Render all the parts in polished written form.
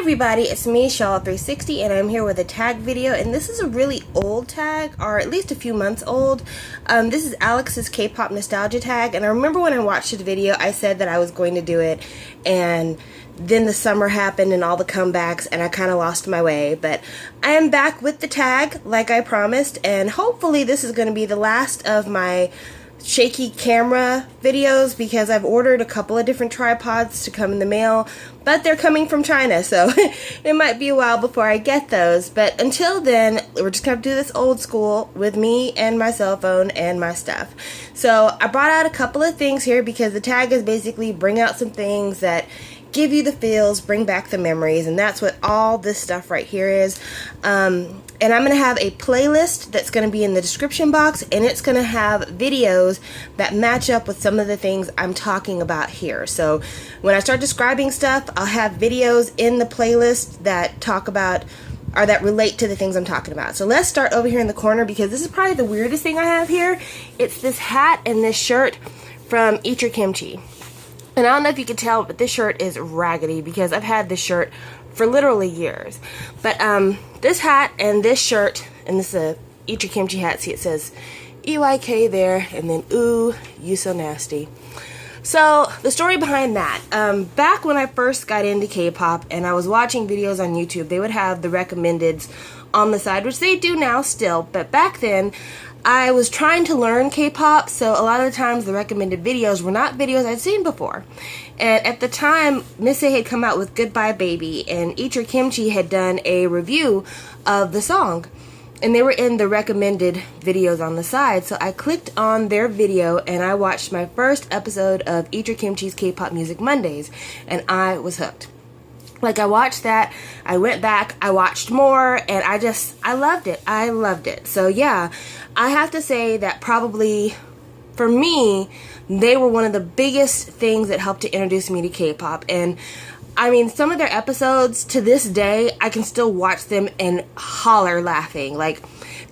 everybody, it's me, Shaw360, and I'm here with a tag video, and this is a really old tag, or at least a few months old. This is Alex's Kpop Nostalgia Tag, and I remember when I watched the video, I said that I was going to do it, and then the summer happened and all the comebacks, and I kind of lost my way, but I am back with the tag, like I promised, and hopefully this is going to be the last of my shaky camera videos because I've ordered a couple of different tripods to come in the mail, but they're coming from China, so it might be a while before I get those. But until then, we're just going to do this old school with me and my cell phone and my stuff. So I brought out a couple of things here because the tag is basically bring out some things that give you the feels, bring back the memories, and that's what all this stuff right here is. And I'm going to have a playlist that's going to be in the description box, and it's going to have videos that match up with some of the things I'm talking about here. So when I start describing stuff, I'll have videos in the playlist that talk about or that relate to the things I'm talking about. So let's start over here in the corner because this is probably the weirdest thing I have here. It's this hat and this shirt from Eat Your Kimchi. And I don't know if you can tell, but this shirt is raggedy because I've had this shirt for literally years. But this hat and this shirt, and this is a Eat Your Kimchi hat, see it says EYK there, and then ooh, you so nasty. So the story behind that, back when I first got into K-pop and I was watching videos on YouTube, they would have the recommendeds on the side, which they do now still, but back then I was trying to learn K-pop, so a lot of the times the recommended videos were not videos I'd seen before. And at the time, Missy had come out with Goodbye Baby, and Eat Your Kimchi had done a review of the song. And they were in the recommended videos on the side, so I clicked on their video and I watched my first episode of Eat Your Kimchi's K-Pop Music Mondays, and I was hooked. Like, I watched that, I went back, I watched more, and I loved it. I loved it. So yeah, I have to say that probably, for me, they were one of the biggest things that helped to introduce me to K-pop. And I mean, some of their episodes, to this day, I can still watch them and holler laughing. Like,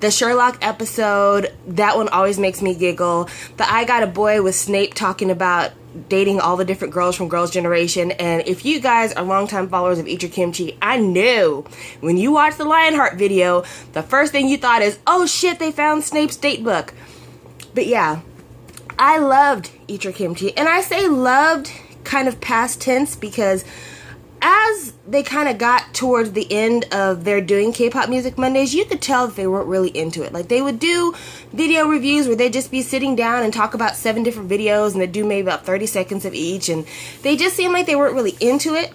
the Sherlock episode, that one always makes me giggle. The I Got a Boy with Snape talking about dating all the different girls from Girls' Generation. And if you guys are longtime followers of Eat Your Kimchi, I know when you watch the Lionheart video, the first thing you thought is, oh shit, they found Snape's date book. But yeah, I loved Eat Your Kimchi. And I say loved kind of past tense because as they kind of got towards the end of their doing K-pop Music Mondays, you could tell that they weren't really into it. Like, they would do video reviews where they'd just be sitting down and talk about 7 different videos, and they'd do maybe about 30 seconds of each, and they just seemed like they weren't really into it.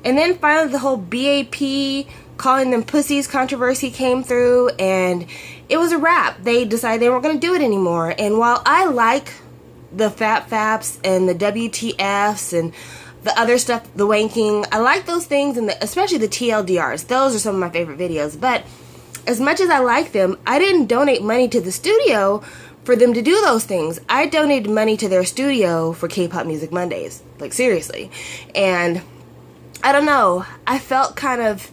And then finally the whole BAP calling them pussies controversy came through, and it was a wrap. They decided they weren't going to do it anymore. And while I like the Faps and the WTFs and the other stuff, the wanking, I like those things, and especially the TLDRs. Those are some of my favorite videos. But as much as I like them, I didn't donate money to the studio for them to do those things. I donated money to their studio for K-Pop Music Mondays. Like, seriously. And I don't know, I felt kind of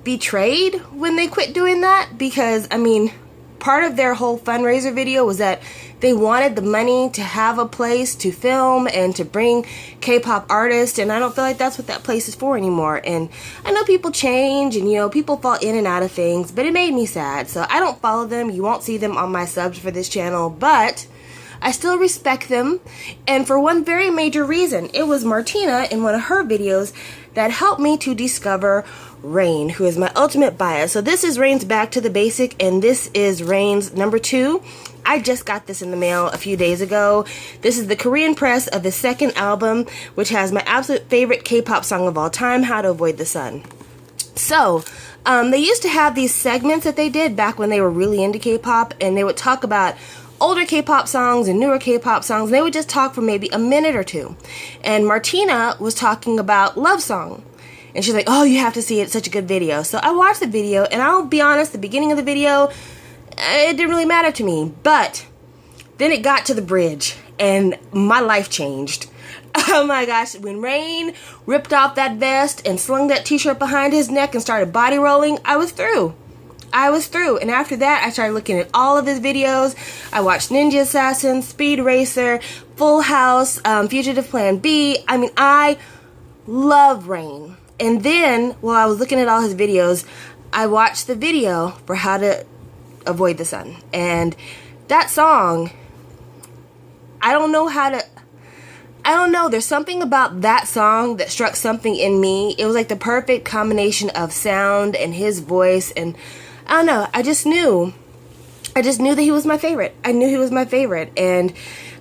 betrayed when they quit doing that because, I mean, part of their whole fundraiser video was that they wanted the money to have a place to film and to bring K-pop artists, and I don't feel like that's what that place is for anymore. And I know people change and, you know, people fall in and out of things, but it made me sad. So I don't follow them. You won't see them on my subs for this channel, but I still respect them, and for one very major reason. It was Martina in one of her videos that helped me to discover Rain, who is my ultimate bias. So this is Rain's Back to the Basic, and this is Rain's number 2. I just got this in the mail a few days ago. This is the Korean press of the second album, which has my absolute favorite K-pop song of all time, How to Avoid the Sun. So, they used to have these segments that they did back when they were really into K-pop, and they would talk about older K-pop songs and newer K-pop songs. And they would just talk for maybe a minute or two. And Martina was talking about Love Song. And she's like, oh, you have to see it. It's such a good video. So I watched the video, and I'll be honest, the beginning of the video, it didn't really matter to me. But then it got to the bridge, and my life changed. Oh my gosh, when Rain ripped off that vest and slung that t-shirt behind his neck and started body rolling, I was through. And after that, I started looking at all of his videos. I watched Ninja Assassin, Speed Racer, Full House, Fugitive Plan B. I mean, I love Rain. And then, while I was looking at all his videos, I watched the video for How to Avoid the Sun. And that song, I don't know, there's something about that song that struck something in me. It was like the perfect combination of sound and his voice, and I don't know, I just knew that he was my favorite. I knew he was my favorite, and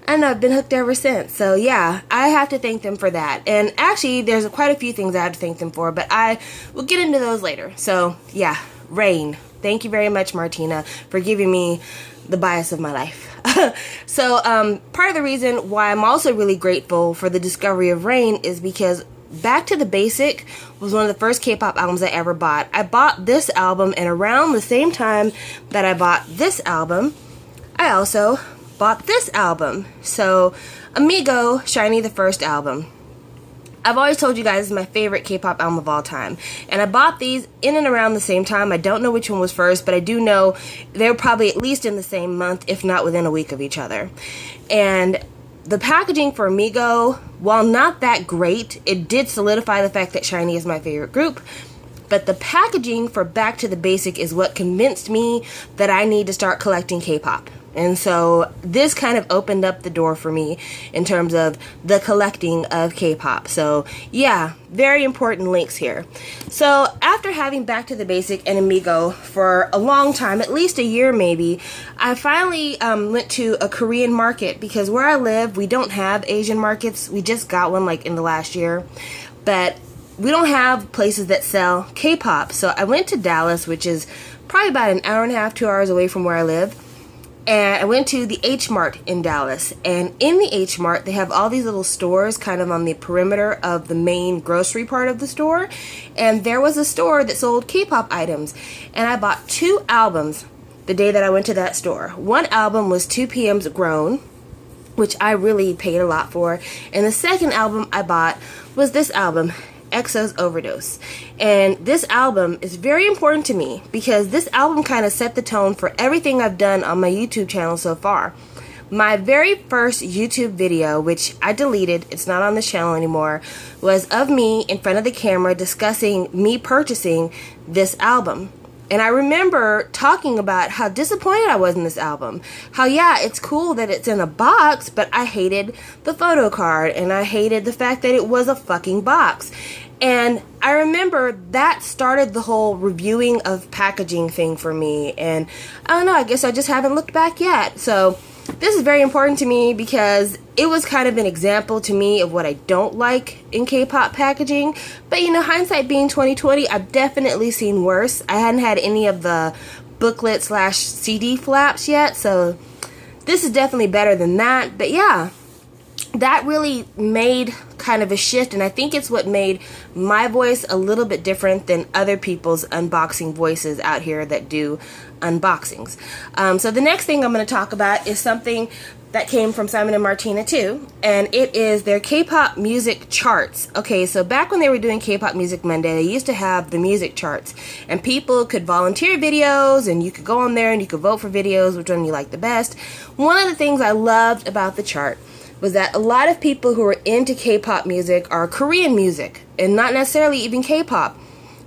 I don't know, I've been hooked ever since. So yeah, I have to thank them for that. And actually, there's quite a few things I have to thank them for, but I will get into those later. So yeah, Rain. Thank you very much, Martina, for giving me the bias of my life. So part of the reason why I'm also really grateful for the discovery of Rain is because Back to the Basic was one of the first K-pop albums I ever bought. I bought this album, and around the same time that I bought this album, I also bought this album. So Amigo, SHINee, the first album. I've always told you guys this is my favorite K-pop album of all time. And I bought these in and around the same time. I don't know which one was first, but I do know they were probably at least in the same month, if not within a week of each other. And the packaging for Amigo, while not that great, it did solidify the fact that SHINee is my favorite group. But the packaging for Back to the Basic is what convinced me that I need to start collecting K-pop. And so this kind of opened up the door for me in terms of the collecting of K-pop. So yeah, very important links here. So after having Back to the Basic and Amigo for a long time, at least a year maybe, I finally went to a Korean market, because where I live, we don't have Asian markets. We just got one like in the last year. But we don't have places that sell K-pop. So I went to Dallas, which is probably about an hour and a half, 2 hours away from where I live. And I went to the H Mart in Dallas. And in the H Mart, they have all these little stores kind of on the perimeter of the main grocery part of the store. And there was a store that sold K-pop items. And I bought 2 albums the day that I went to that store. One album was 2PM's Grown, which I really paid a lot for. And the second album I bought was this album, EXO's Overdose. And this album is very important to me because this album kind of set the tone for everything I've done on my YouTube channel so far. My very first YouTube video, which I deleted, it's not on this channel anymore, was of me in front of the camera discussing me purchasing this album. And I remember talking about how disappointed I was in this album. How, yeah, it's cool that it's in a box, but I hated the photo card, and I hated the fact that it was a fucking box. And I remember that started the whole reviewing of packaging thing for me. And I don't know, I guess I just haven't looked back yet. So this is very important to me because it was kind of an example to me of what I don't like in K-pop packaging. But you know, hindsight being 2020, I've definitely seen worse. I hadn't had any of the booklet / CD flaps yet, so this is definitely better than that. But yeah, that really made kind of a shift, and I think it's what made my voice a little bit different than other people's unboxing voices out here that do unboxings. So the next thing I'm going to talk about is something that came from Simon and Martina too, and it is their K-pop music charts. Okay, so back when they were doing K-pop Music Monday, they used to have the music charts, and people could volunteer videos, and you could go on there and you could vote for videos, which one you like the best. One of the things I loved about the chart was that a lot of people who are into K-pop music are Korean music, and not necessarily even K-pop.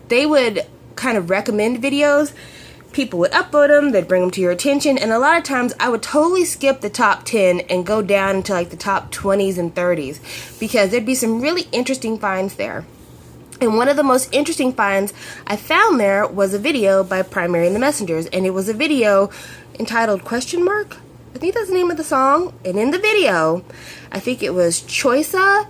They would kind of recommend videos. People would upvote them, they'd bring them to your attention, and a lot of times I would totally skip the top 10 and go down into like the top 20s and 30s because there'd be some really interesting finds there. And one of the most interesting finds I found there was a video by Primary and the Messengers, and it was a video entitled Question Mark? I think that's the name of the song. And in the video, I think it was Choisa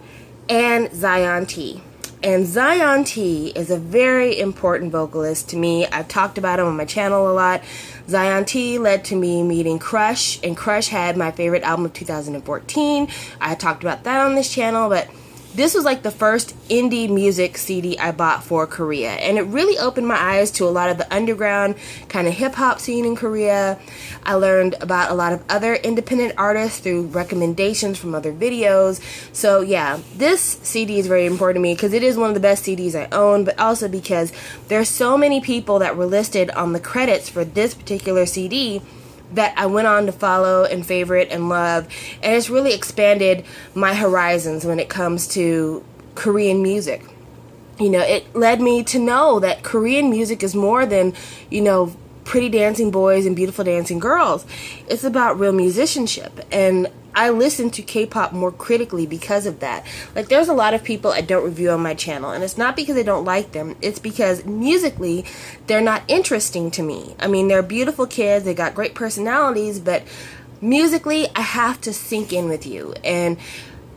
and Zion T. And Zion T is a very important vocalist to me. I've talked about him on my channel a lot. Zion T led to me meeting Crush, and Crush had my favorite album of 2014. I talked about that on this channel, but this was like the first indie music CD I bought for Korea, and it really opened my eyes to a lot of the underground kind of hip-hop scene in Korea. I learned about a lot of other independent artists through recommendations from other videos. So yeah, this CD is very important to me because it is one of the best CDs I own, but also because there's so many people that were listed on the credits for this particular CD that I went on to follow and favorite and love, and it's really expanded my horizons when it comes to Korean music. You know, it led me to know that Korean music is more than, you know, pretty dancing boys and beautiful dancing girls. It's about real musicianship. And I listen to K-pop more critically because of that. Like, there's a lot of people I don't review on my channel, and it's not because I don't like them. It's because musically, they're not interesting to me. I mean, they're beautiful kids, they got great personalities, but musically, I have to sink in with you. And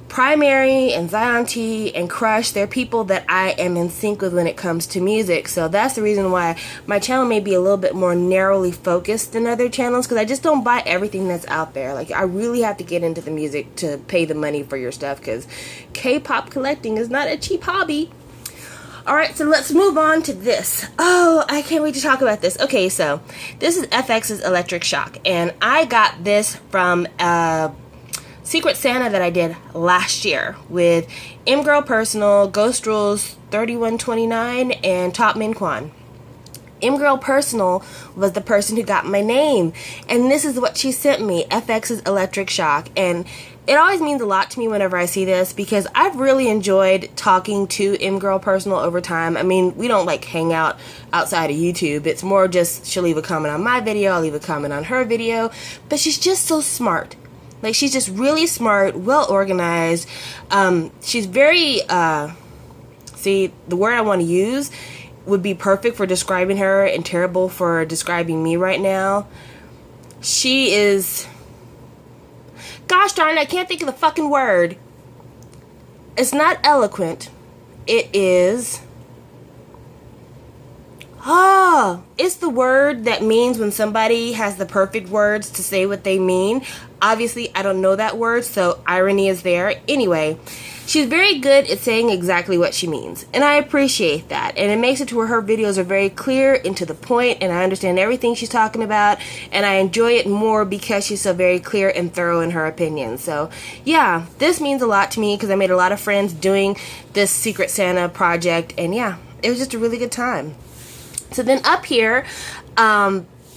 Primary and Zion T and Crush, they're people that I am in sync with when it comes to music. So that's the reason why my channel may be a little bit more narrowly focused than other channels, because I just don't buy everything that's out there. Like, I really have to get into the music to pay the money for your stuff, because K-pop collecting is not a cheap hobby. Alright, so let's move on to this. Oh, I can't wait to talk about this. Okay, so this is FX's Electric Shock, and I got this from Secret Santa that I did last year with M-Girl Personal, Ghost Rules 3129, and Top Min Kwan. M-Girl Personal was the person who got my name, and this is what she sent me, FX's Electric Shock. And it always means a lot to me whenever I see this, because I've really enjoyed talking to M-Girl Personal over time. I mean, we don't like hang out outside of YouTube. It's more just she'll leave a comment on my video, I'll leave a comment on her video, but she's just so smart. Like, she's just really smart, well organized. She's very, see, the word I want to use would be perfect for describing her and terrible for describing me right now. She is, gosh darn it, I can't think of the fucking word. It's not eloquent. It is, it's the word that means when somebody has the perfect words to say what they mean. Obviously, I don't know that word, so irony is there. Anyway, she's very good at saying exactly what she means, and I appreciate that. And it makes it to where her videos are very clear and to the point, and I understand everything she's talking about, and I enjoy it more because she's so very clear and thorough in her opinion. So, yeah, this means a lot to me because I made a lot of friends doing this Secret Santa project, and yeah, it was just a really good time. So then up here,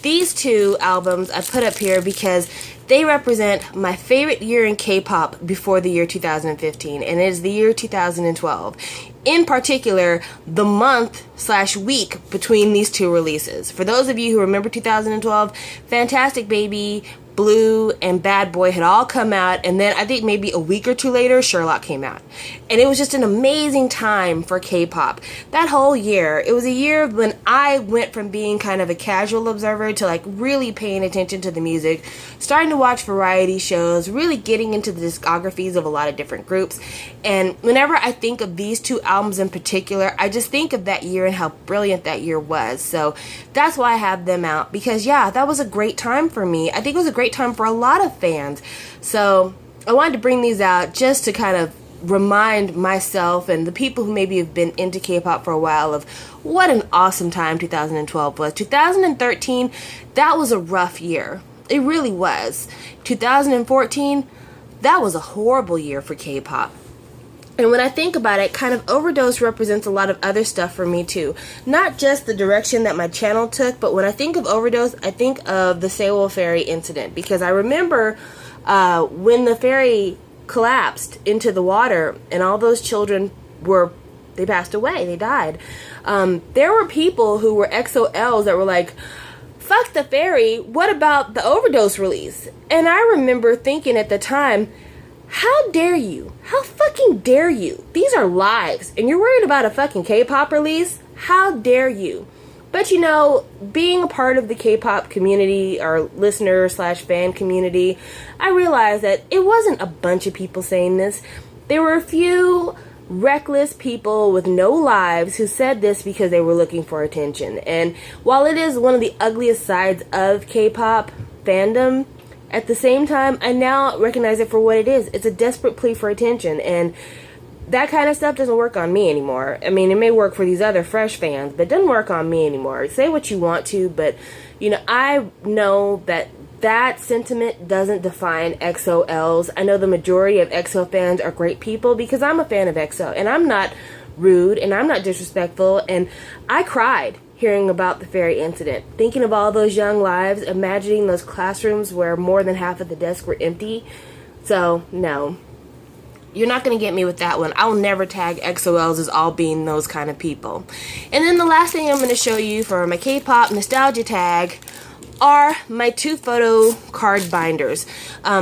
these two albums I put up here because they represent my favorite year in K-pop before the year 2015, and it is the year 2012. In particular, the month/week between these two releases. For those of you who remember 2012, Fantastic Baby, Blue, and Bad Boy had all come out, and then I think maybe a week or two later, Sherlock came out. And it was just an amazing time for K-pop. That whole year, it was a year when I went from being kind of a casual observer to like really paying attention to the music, starting to watch variety shows, really getting into the discographies of a lot of different groups. And whenever I think of these two albums in particular, I just think of that year and how brilliant that year was. So that's why I have them out, because yeah, that was a great time for me. I think it was a great time for a lot of fans. So I wanted to bring these out just to kind of remind myself and the people who maybe have been into K-pop for a while of what an awesome time 2012 was. 2013, that was a rough year. It really was. 2014, that was a horrible year for K-pop. And when I think about it, kind of Overdose represents a lot of other stuff for me too. Not just the direction that my channel took, but when I think of Overdose, I think of the Sewol Ferry incident. Because I remember when the ferry collapsed into the water and all those children they passed away, they died. There were people who were XOLs that were like, fuck the ferry, what about the Overdose release? And I remember thinking at the time, how dare you? How fucking dare you? These are lives, and you're worried about a fucking K-pop release? How dare you? But you know, being a part of the K-pop community, or listener/fan community, I realized that it wasn't a bunch of people saying this. There were a few reckless people with no lives who said this because they were looking for attention. And while it is one of the ugliest sides of K-pop fandom, at the same time, I now recognize it for what it is. It's a desperate plea for attention, and that kind of stuff doesn't work on me anymore. I mean, it may work for these other fresh fans, but it doesn't work on me anymore. Say what you want to, but, you know, I know that that sentiment doesn't define XOLs. I know the majority of EXO fans are great people because I'm a fan of EXO, and I'm not rude, and I'm not disrespectful, and I cried hearing about the ferry incident, thinking of all those young lives, imagining those classrooms where more than half of the desks were empty. So, no. You're not going to get me with that one. I'll never tag XOLs as all being those kind of people. And then the last thing I'm going to show you for my K-pop nostalgia tag are my 2 photo card binders.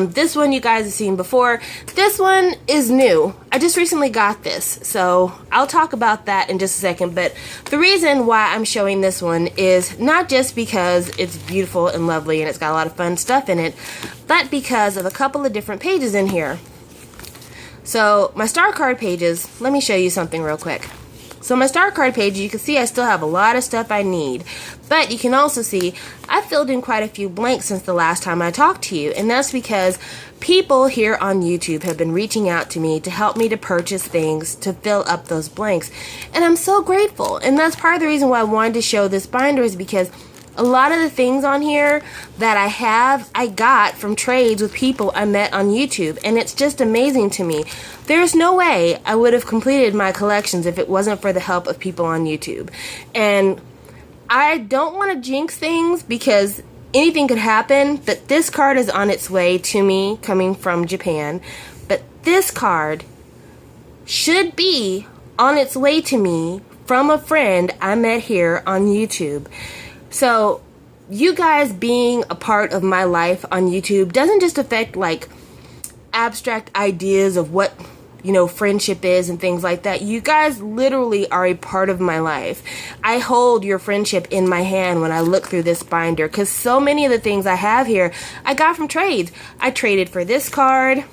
This one you guys have seen before. This one is new. I just recently got this, so I'll talk about that in just a second. But the reason why I'm showing this one is not just because it's beautiful and lovely and it's got a lot of fun stuff in it, but because of a couple of different pages in here. So my star card pages, let me show you something real quick. So my star card page, you can see I still have a lot of stuff I need. But you can also see I filled in quite a few blanks since the last time I talked to you. And that's because people here on YouTube have been reaching out to me to help me to purchase things to fill up those blanks. And I'm so grateful. And that's part of the reason why I wanted to show this binder, is because a lot of the things on here that I got from trades with people I met on YouTube, and it's just amazing to me. There's no way I would have completed my collections if it wasn't for the help of people on YouTube. And I don't want to jinx things because anything could happen, but this card is on its way to me coming from Japan. But this card should be on its way to me from a friend I met here on YouTube. So you guys being a part of my life on YouTube doesn't just affect like abstract ideas of what, you know, friendship is and things like that. You guys literally are a part of my life. I hold your friendship in my hand when I look through this binder, because so many of the things I have here I got from trades. I traded for this card.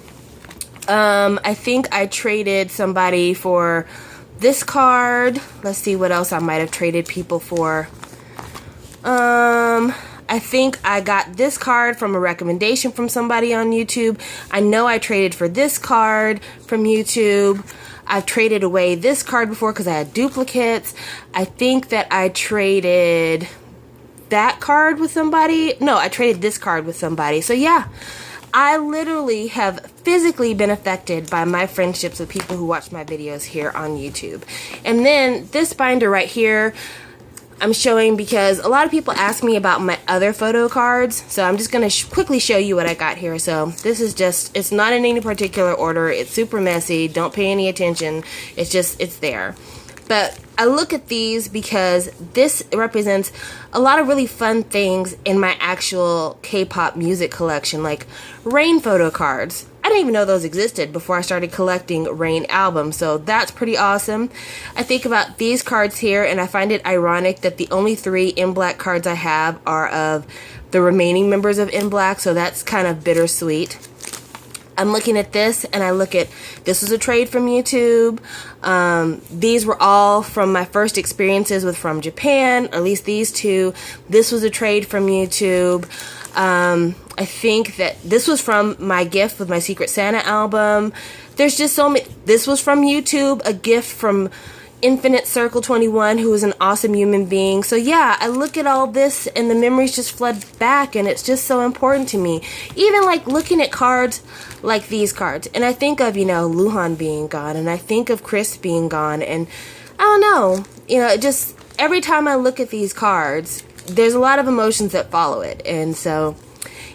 I think I traded somebody for this card. Let's see what else I might have traded people for. I think I got this card from a recommendation from somebody on YouTube. I know I traded for this card from YouTube. I've traded away this card before because I had duplicates. I think that I traded that card with somebody. No, I traded this card with somebody. So yeah, I literally have physically been affected by my friendships with people who watch my videos here on YouTube. And then this binder right here, I'm showing because a lot of people ask me about my other photo cards, so I'm just going to quickly show you what I got here. So this is just, it's not in any particular order, it's super messy, don't pay any attention, it's just, it's there. But I look at these because this represents a lot of really fun things in my actual K-pop music collection, like Rain photo cards. I didn't even know those existed before I started collecting Rain albums, so that's pretty awesome. I think about these cards here, and I find it ironic that the only 3 In Black cards I have are of the remaining members of In Black, so that's kind of bittersweet. I'm looking at this, and I look at, this was a trade from YouTube. These were all from my first experiences with From Japan, or at least these 2. This was a trade from YouTube. I think that this was from my gift with my Secret Santa album. There's just so many. This was from YouTube, a gift from Infinite Circle 21, who is an awesome human being. So yeah, I look at all this and the memories just flood back, and it's just so important to me. Even like looking at cards like these cards, and I think of, you know, Luhan being gone, and I think of Chris being gone, and I don't know, you know, it just, every time I look at these cards, there's a lot of emotions that follow it. And so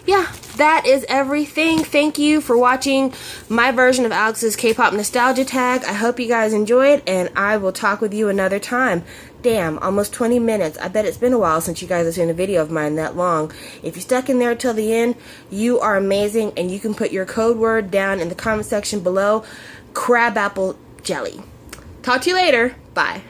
yeah, that is everything. Thank you for watching my version of Alex's K-pop nostalgia tag. I hope you guys enjoyed, and I will talk with you another time. Damn, almost 20 minutes. I bet it's been a while since you guys have seen a video of mine that long. If you stuck in there till the end, you are amazing, and you can put your code word down in the comment section below. Crabapple jelly. Talk to you later. Bye.